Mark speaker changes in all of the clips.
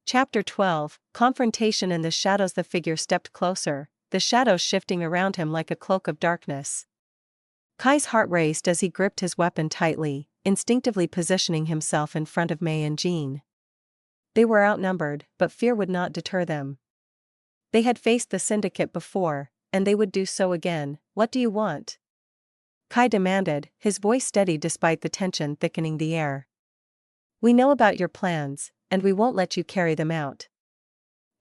Speaker 1: Chapter 12, Confrontation in the shadows. The figure stepped closer, the shadows shifting around him like a cloak of darkness. Kai's heart raced as he gripped his weapon tightly, instinctively positioning himself in front of Mei and Jean. They were outnumbered, but fear would not deter them. They had faced the syndicate before, and they would do so again. What do you want? Kai demanded, his voice steady despite the tension thickening the air. We know about your plans, and we won't let you carry them out.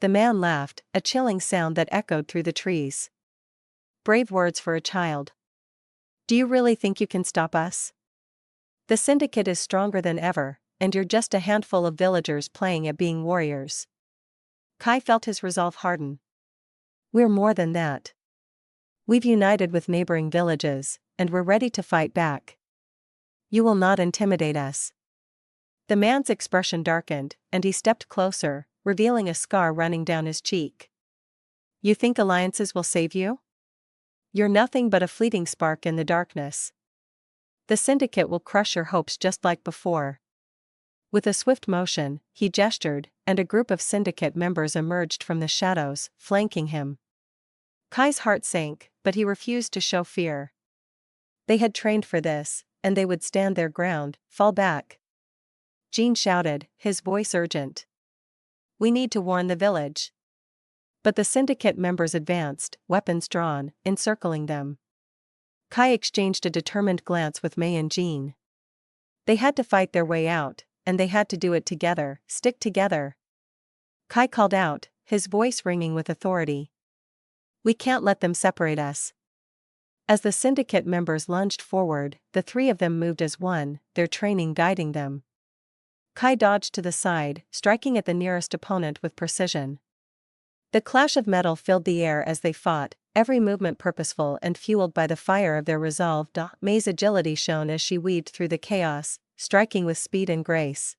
Speaker 1: The man laughed, a chilling sound that echoed through the trees. Brave words for a child. Do you really think you can stop us? The syndicate is stronger than ever, and you're just a handful of villagers playing at being warriors. Kai felt his resolve harden. We're more than that. We've united with neighboring villages, and we're ready to fight back. You will not intimidate us. The man's expression darkened, and he stepped closer, revealing a scar running down his cheek. You think alliances will save you? You're nothing but a fleeting spark in the darkness. The syndicate will crush your hopes just like before. With a swift motion, he gestured, and a group of syndicate members emerged from the shadows, flanking him. Kai's heart sank, but he refused to show fear. They had trained for this, and they would stand their ground. Fall back. Jean shouted, his voice urgent. We need to warn the village. But the syndicate members advanced, weapons drawn, encircling them. Kai exchanged a determined glance with Mei and Jean. They had to fight their way out, and they had to do it together. Stick together. Kai called out, his voice ringing with authority. We can't let them separate us. As the syndicate members lunged forward, the three of them moved as one, their training guiding them. Kai dodged to the side, striking at the nearest opponent with precision. The clash of metal filled the air as they fought, every movement purposeful and fueled by the fire of their resolve. Mei's agility shone as she weaved through the chaos, striking with speed and grace.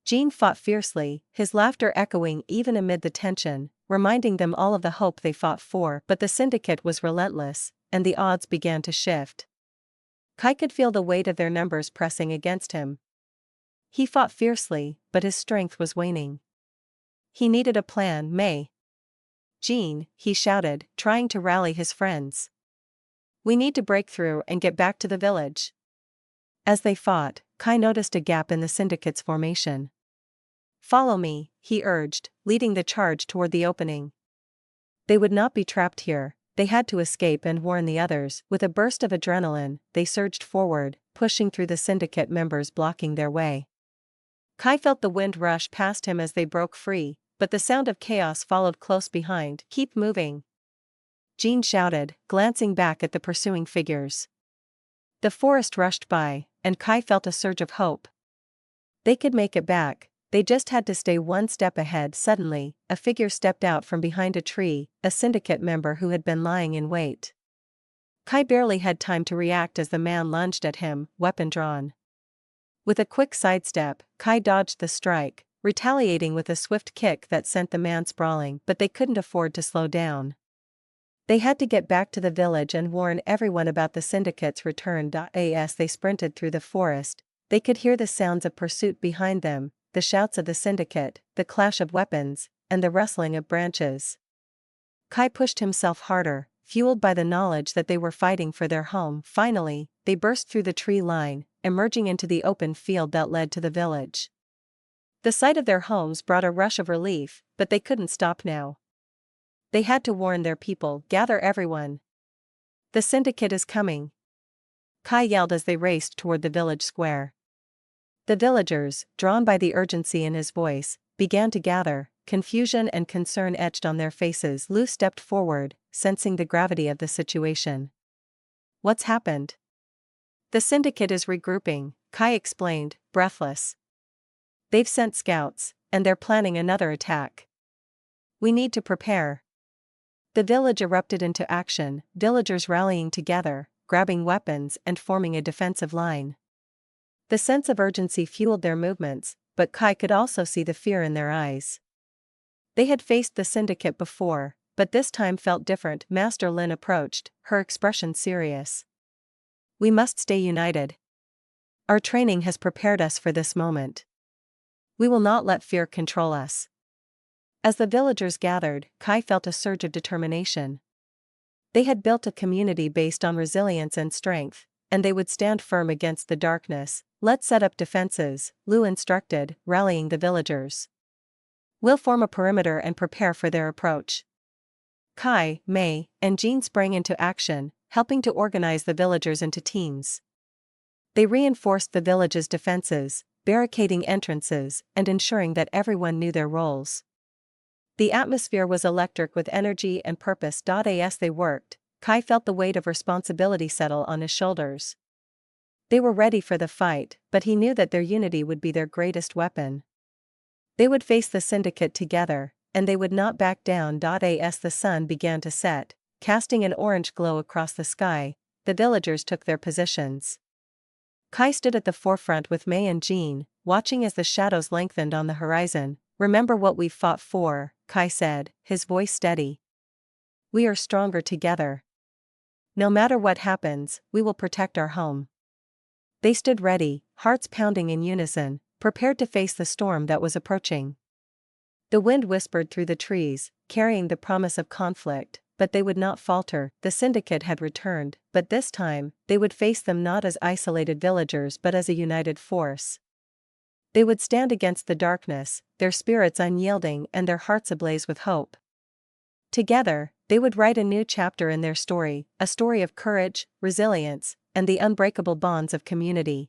Speaker 1: Jean fought fiercely, his laughter echoing even amid the tension, reminding them all of the hope they fought for. But the syndicate was relentless, and the odds began to shift. Kai could feel the weight of their numbers pressing against him. He fought fiercely, but his strength was waning. He needed a plan. Mei. Jean, he shouted, trying to rally his friends. We need to break through and get back to the village. As they fought, Kai noticed a gap in the syndicate's formation. Follow me, he urged, leading the charge toward the opening. They would not be trapped here, they had to escape and warn the others. With a burst of adrenaline, they surged forward, pushing through the syndicate members blocking their way. Kai felt the wind rush past him as they broke free, but the sound of chaos followed close behind. Keep moving. Jean shouted, glancing back at the pursuing figures. The forest rushed by, and Kai felt a surge of hope. They could make it back, they just had to stay one step ahead. Suddenly, a figure stepped out from behind a tree, a syndicate member who had been lying in wait. Kai barely had time to react as the man lunged at him, weapon drawn. With a quick sidestep, Kai dodged the strike, retaliating with a swift kick that sent the man sprawling. But they couldn't afford to slow down. They had to get back to the village and warn everyone about the syndicate's return. As they sprinted through the forest, they could hear the sounds of pursuit behind them, the shouts of the syndicate, the clash of weapons, and the rustling of branches. Kai pushed himself harder, fueled by the knowledge that they were fighting for their home. Finally, they burst through the tree line, emerging into the open field that led to the village. The sight of their homes brought a rush of relief, but they couldn't stop now. They had to warn their people. Gather everyone. The syndicate is coming. Kai yelled as they raced toward the village square. The villagers, drawn by the urgency in his voice, began to gather, confusion and concern etched on their faces. Lu stepped forward, sensing the gravity of the situation. What's happened? The syndicate is regrouping, Kai explained, breathless. They've sent scouts, and they're planning another attack. We need to prepare. The village erupted into action, villagers rallying together, grabbing weapons and forming a defensive line. The sense of urgency fueled their movements, but Kai could also see the fear in their eyes. They had faced the syndicate before, but this time felt different. Master Lin approached, her expression serious. We must stay united. Our training has prepared us for this moment. We will not let fear control us. As the villagers gathered, Kai felt a surge of determination. They had built a community based on resilience and strength, and they would stand firm against the darkness. Let's set up defenses, Lu instructed, rallying the villagers. We'll form a perimeter and prepare for their approach. Kai, Mei, and Jean sprang into action, helping to organize the villagers into teams. They reinforced the village's defenses, barricading entrances and ensuring that everyone knew their roles. The atmosphere was electric with energy and purpose. As they worked, Kai felt the weight of responsibility settle on his shoulders. They were ready for the fight, but he knew that their unity would be their greatest weapon. They would face the syndicate together, and they would not back down. As the sun began to set, casting an orange glow across the sky, the villagers took their positions. Kai stood at the forefront with Mei and Jean, watching as the shadows lengthened on the horizon. Remember what we've fought for, Kai said, his voice steady. We are stronger together. No matter what happens, we will protect our home. They stood ready, hearts pounding in unison, prepared to face the storm that was approaching. The wind whispered through the trees, carrying the promise of conflict, but they would not falter. The syndicate had returned, but this time, they would face them not as isolated villagers but as a united force. They would stand against the darkness, their spirits unyielding and their hearts ablaze with hope. Together, they would write a new chapter in their story, a story of courage, resilience, and the unbreakable bonds of community.